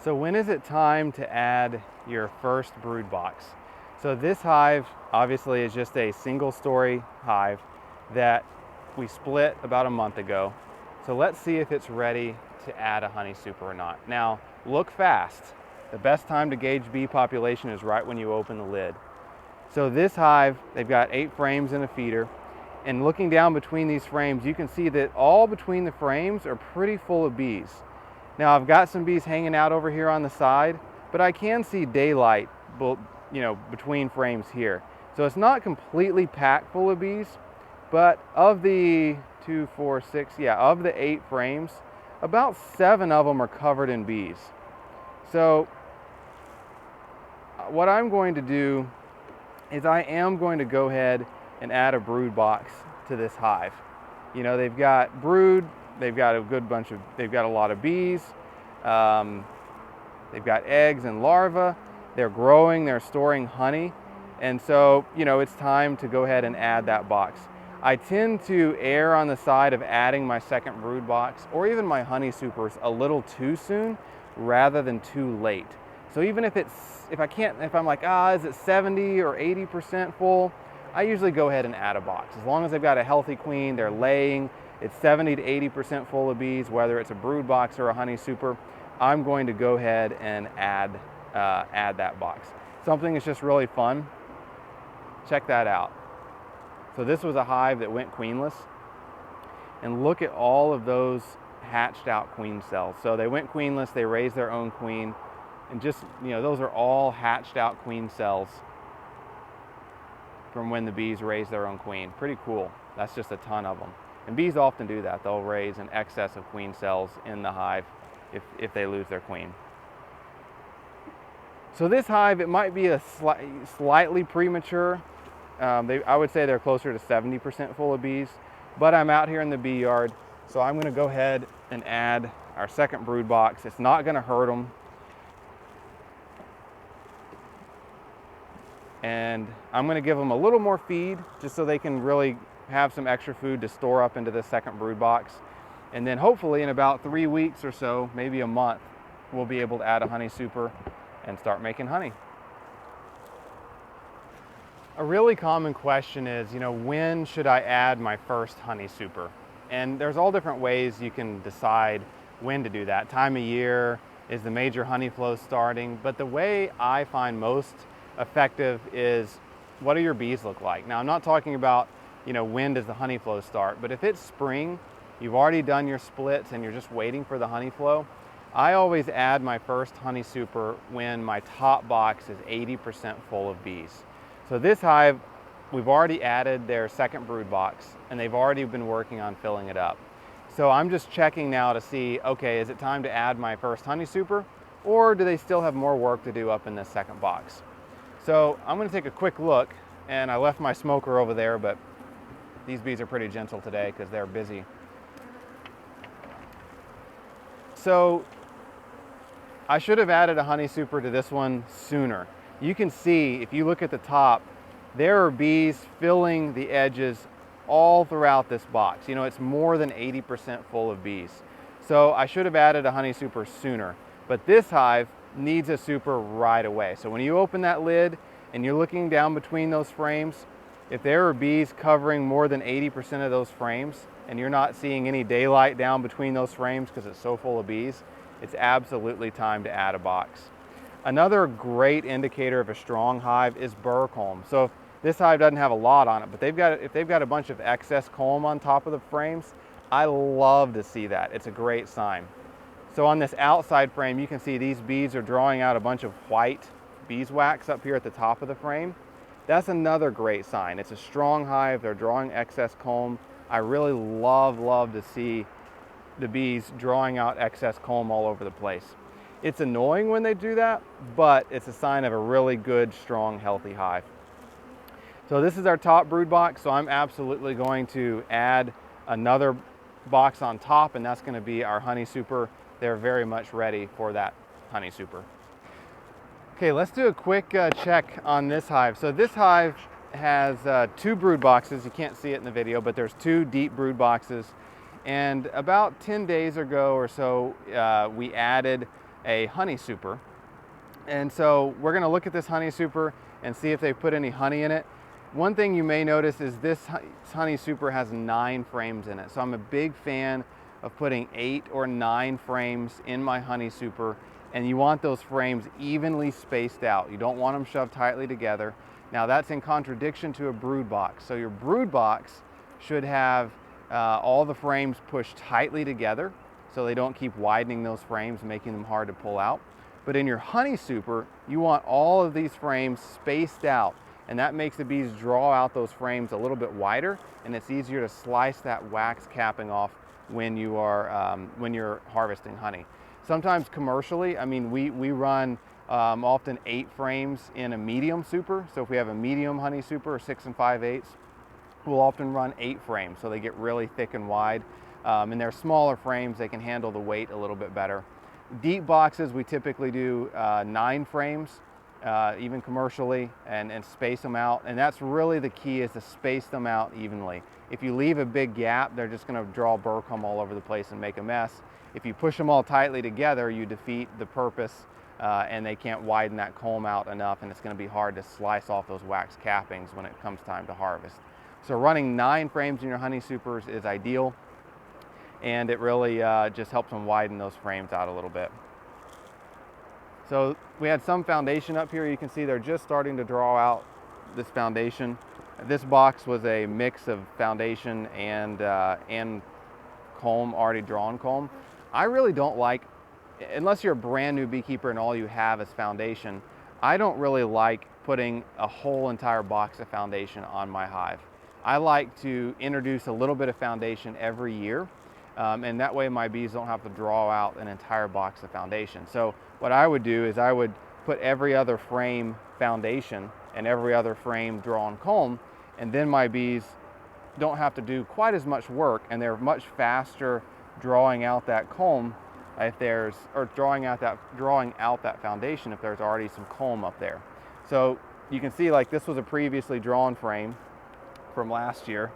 So when is it time to add your first brood box? So this hive obviously is just a single story hive that we split about a month ago. So let's see if it's ready to add a honey super or not. Now, look fast. The best time to gauge bee population is right when you open the lid. So this hive, they've got 8 frames and a feeder. And looking down between these frames, you can see that all between the frames are pretty full of bees. Now I've got some bees hanging out over here on the side, but I can see daylight, between frames here. So it's not completely packed full of bees, but of the of the 8 frames, about 7 of them are covered in bees. So what I'm going to do is I am going to go ahead and add a brood box to this hive. They've got brood, they've got a lot of bees, they've got eggs and larvae, they're growing, they're storing honey, and so, it's time to go ahead and add that box. I tend to err on the side of adding my second brood box or even my honey supers a little too soon rather than too late. So even if I'm like, is it 70 or 80% full, I usually go ahead and add a box. As long as they've got a healthy queen, they're laying, it's 70 to 80% full of bees, whether it's a brood box or a honey super, I'm going to go ahead and add that box. Something that's just really fun. Check that out. So this was a hive that went queenless, and look at all of those hatched out queen cells. So they went queenless, they raised their own queen, and those are all hatched out queen cells from when the bees raised their own queen. Pretty cool. That's just a ton of them. And bees often do that. They'll raise an excess of queen cells in the hive if they lose their queen. So this hive, it might be a slightly premature. I would say they're closer to 70% full of bees, but I'm out here in the bee yard, so I'm going to go ahead and add our second brood box. It's not going to hurt them. And I'm going to give them a little more feed just so they can really have some extra food to store up into this second brood box. And then hopefully in about 3 weeks or so, maybe a month, we'll be able to add a honey super and start making honey. A really common question is, when should I add my first honey super? And there's all different ways you can decide when to do that. Time of year, is the major honey flow starting? But the way I find most effective is, what do your bees look like? Now I'm not talking about, when does the honey flow start, but if it's spring, you've already done your splits and you're just waiting for the honey flow, I always add my first honey super when my top box is 80% full of bees. So this hive, we've already added their second brood box and they've already been working on filling it up. So I'm just checking now to see, okay, is it time to add my first honey super, or do they still have more work to do up in this second box? So I'm going to take a quick look, and I left my smoker over there, but these bees are pretty gentle today because they're busy. So I should have added a honey super to this one sooner. You can see, if you look at the top, there are bees filling the edges all throughout this box. It's more than 80% full of bees. So I should have added a honey super sooner, but this hive needs a super right away. So when you open that lid and you're looking down between those frames, if there are bees covering more than 80% of those frames and you're not seeing any daylight down between those frames because it's so full of bees, it's absolutely time to add a box. Another great indicator of a strong hive is burr comb. So if this hive doesn't have a lot on it, but if they've got a bunch of excess comb on top of the frames, I love to see that. It's a great sign. So on this outside frame, you can see these bees are drawing out a bunch of white beeswax up here at the top of the frame. That's another great sign. It's a strong hive. They're drawing excess comb. I really love to see the bees drawing out excess comb all over the place. It's annoying when they do that, but it's a sign of a really good, strong, healthy hive. So this is our top brood box, so I'm absolutely going to add another box on top, and that's going to be our honey super. They're very much ready for that honey super. Okay, let's do a quick check on this hive. So this hive has 2 brood boxes. You can't see it in the video, but there's 2 deep brood boxes. And about 10 days ago or so, we added a honey super. And so we're gonna look at this honey super and see if they put any honey in it. One thing you may notice is this honey super has 9 frames in it. So I'm a big fan of putting 8 or 9 frames in my honey super, and you want those frames evenly spaced out. You don't want them shoved tightly together. Now that's in contradiction to a brood box. So your brood box should have all the frames pushed tightly together so they don't keep widening those frames, making them hard to pull out. But in your honey super, you want all of these frames spaced out, and that makes the bees draw out those frames a little bit wider, and it's easier to slice that wax capping off when you're harvesting honey. Sometimes commercially, I mean, we run often 8 frames in a medium super. So if we have a medium honey super, or 6 5/8, we'll often run 8 frames, so they get really thick and wide. And they're smaller frames, they can handle the weight a little bit better. Deep boxes, we typically do 9 frames, even commercially, and space them out. And that's really the key, is to space them out evenly. If you leave a big gap, they're just gonna draw burr comb all over the place and make a mess. If you push them all tightly together, you defeat the purpose, and they can't widen that comb out enough, and it's gonna be hard to slice off those wax cappings when it comes time to harvest. So running 9 frames in your honey supers is ideal, and it really just helps them widen those frames out a little bit. So we had some foundation up here. You can see they're just starting to draw out this foundation. This box was a mix of foundation and comb, already drawn comb. I really don't like, unless you're a brand new beekeeper and all you have is foundation, I don't really like putting a whole entire box of foundation on my hive. I like to introduce a little bit of foundation every year, and that way my bees don't have to draw out an entire box of foundation. So what I would do is I would put every other frame foundation and every other frame drawn comb, and then my bees don't have to do quite as much work, and they're much faster drawing out that comb drawing out that foundation if there's already some comb up there. So you can see, like, this was a previously drawn frame from last year,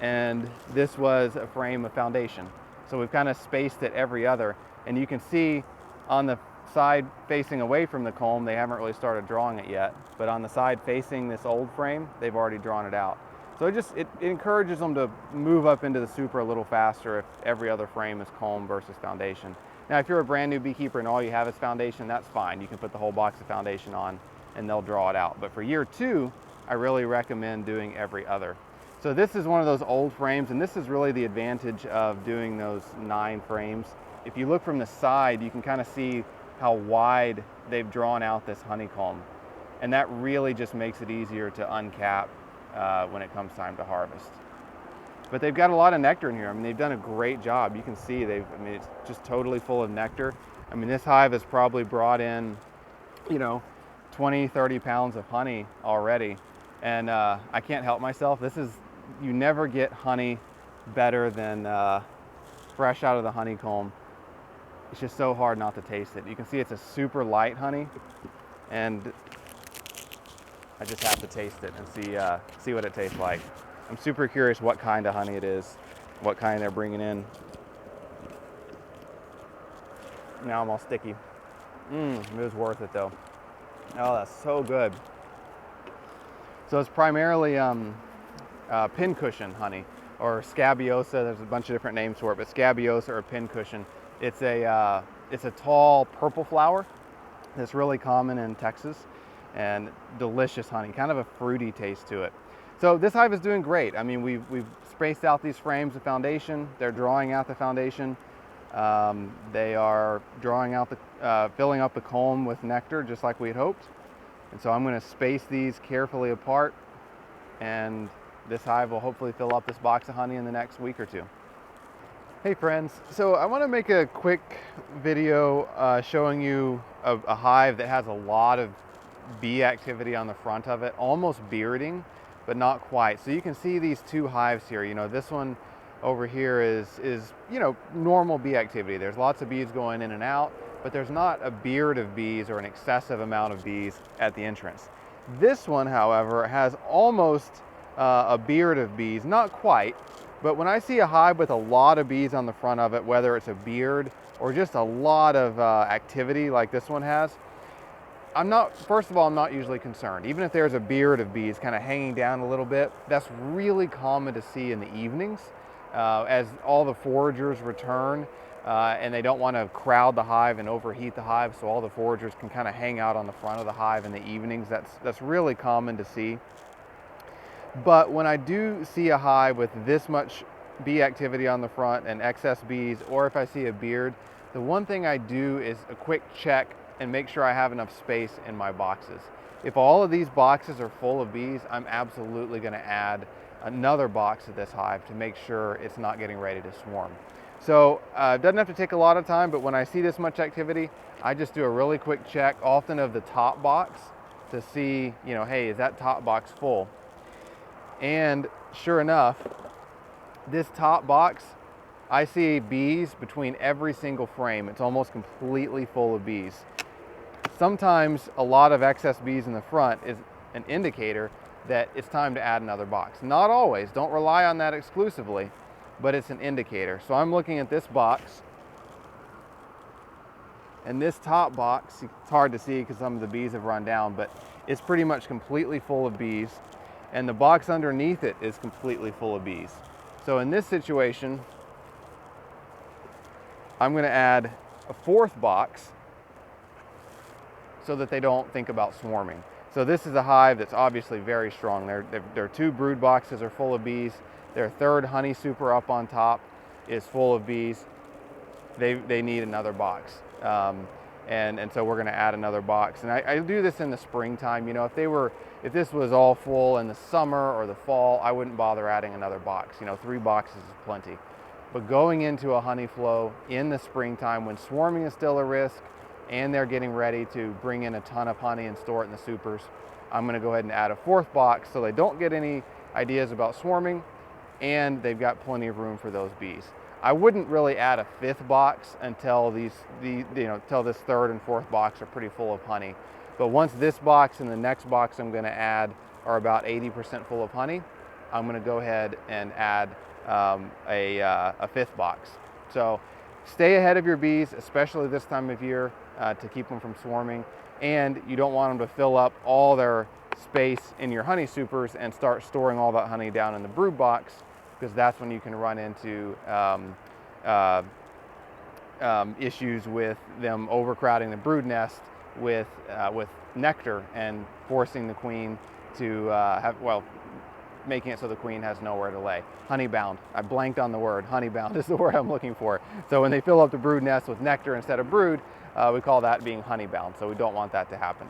and this was a frame of foundation. So we've kind of spaced it every other, and you can see on the side facing away from the comb, they haven't really started drawing it yet, but on the side facing this old frame, they've already drawn it out. So it encourages them to move up into the super a little faster if every other frame is comb versus foundation. Now, if you're a brand new beekeeper and all you have is foundation, that's fine. You can put the whole box of foundation on and they'll draw it out. But for year 2, I really recommend doing every other. So this is one of those old frames, and this is really the advantage of doing those 9 frames. If you look from the side, you can kind of see how wide they've drawn out this honeycomb. And that really just makes it easier to uncap when it comes time to harvest. But they've got a lot of nectar in here. I mean, they've done a great job. You can see it's just totally full of nectar. I mean, this hive has probably brought in, 20, 30 pounds of honey already. And I can't help myself. You never get honey better than fresh out of the honeycomb. It's just so hard not to taste it. You can see it's a super light honey, and I just have to taste it and see what it tastes like. I'm super curious what kind of honey it is, what kind they're bringing in. Now I'm all sticky. It was worth it though. Oh, that's so good. So it's primarily pincushion honey, or scabiosa. There's a bunch of different names for it, but scabiosa or pincushion. It's a tall purple flower that's really common in Texas, and delicious honey, kind of a fruity taste to it. So this hive is doing great. I mean, we've spaced out these frames of foundation. They're drawing out the foundation. They are drawing out filling up the comb with nectar, just like we had hoped. And so I'm going to space these carefully apart, and this hive will hopefully fill up this box of honey in the next week or 2. Hey friends, so I want to make a quick video showing you a hive that has a lot of bee activity on the front of it, almost bearding, but not quite. So you can see these 2 hives here. This one over here is normal bee activity. There's lots of bees going in and out, but there's not a beard of bees or an excessive amount of bees at the entrance. This one, however, has almost a beard of bees, not quite, But when I see a hive with a lot of bees on the front of it, whether it's a beard or just a lot of activity like this one has, first of all, I'm not usually concerned. Even if there's a beard of bees kind of hanging down a little bit, that's really common to see in the evenings as all the foragers return and they don't want to crowd the hive and overheat the hive, so all the foragers can kind of hang out on the front of the hive in the evenings. That's really common to see. But when I do see a hive with this much bee activity on the front and excess bees, or if I see a beard, the one thing I do is a quick check and make sure I have enough space in my boxes. If all of these boxes are full of bees, I'm absolutely going to add another box to this hive to make sure it's not getting ready to swarm. So it doesn't have to take a lot of time, but when I see this much activity, I just do a really quick check, often of the top box, to see, hey, is that top box full? And sure enough, this top box, I see bees between every single frame. It's almost completely full of bees. Sometimes a lot of excess bees in the front is an indicator that it's time to add another box. Not always, don't rely on that exclusively, but it's an indicator. So I'm looking at this box, and this top box, it's hard to see because some of the bees have run down, but it's pretty much completely full of bees. And the box underneath it is completely full of bees. So in this situation, I'm going to add a fourth box so that they don't think about swarming. So this is a hive that's obviously very strong. Their two brood boxes are full of bees. Their third honey super up on top is full of bees. They need another box. And so we're going to add another box. And I do this in the springtime. If this was all full in the summer or the fall, I wouldn't bother adding another box. 3 boxes is plenty. But going into a honey flow in the springtime when swarming is still a risk and they're getting ready to bring in a ton of honey and store it in the supers, I'm going to go ahead and add a fourth box so they don't get any ideas about swarming and they've got plenty of room for those bees. I wouldn't really add a fifth box until until this third and fourth box are pretty full of honey. But once this box and the next box I'm going to add are about 80% full of honey, I'm going to go ahead and add a fifth box. So stay ahead of your bees, especially this time of year, to keep them from swarming. And you don't want them to fill up all their space in your honey supers and start storing all that honey down in the brood box, because that's when you can run into issues with them overcrowding the brood nest with nectar and forcing the queen to making it so the queen has nowhere to lay. Honeybound. I blanked on the word. Honeybound is the word I'm looking for. So when they fill up the brood nest with nectar instead of brood, we call that being honeybound. So we don't want that to happen.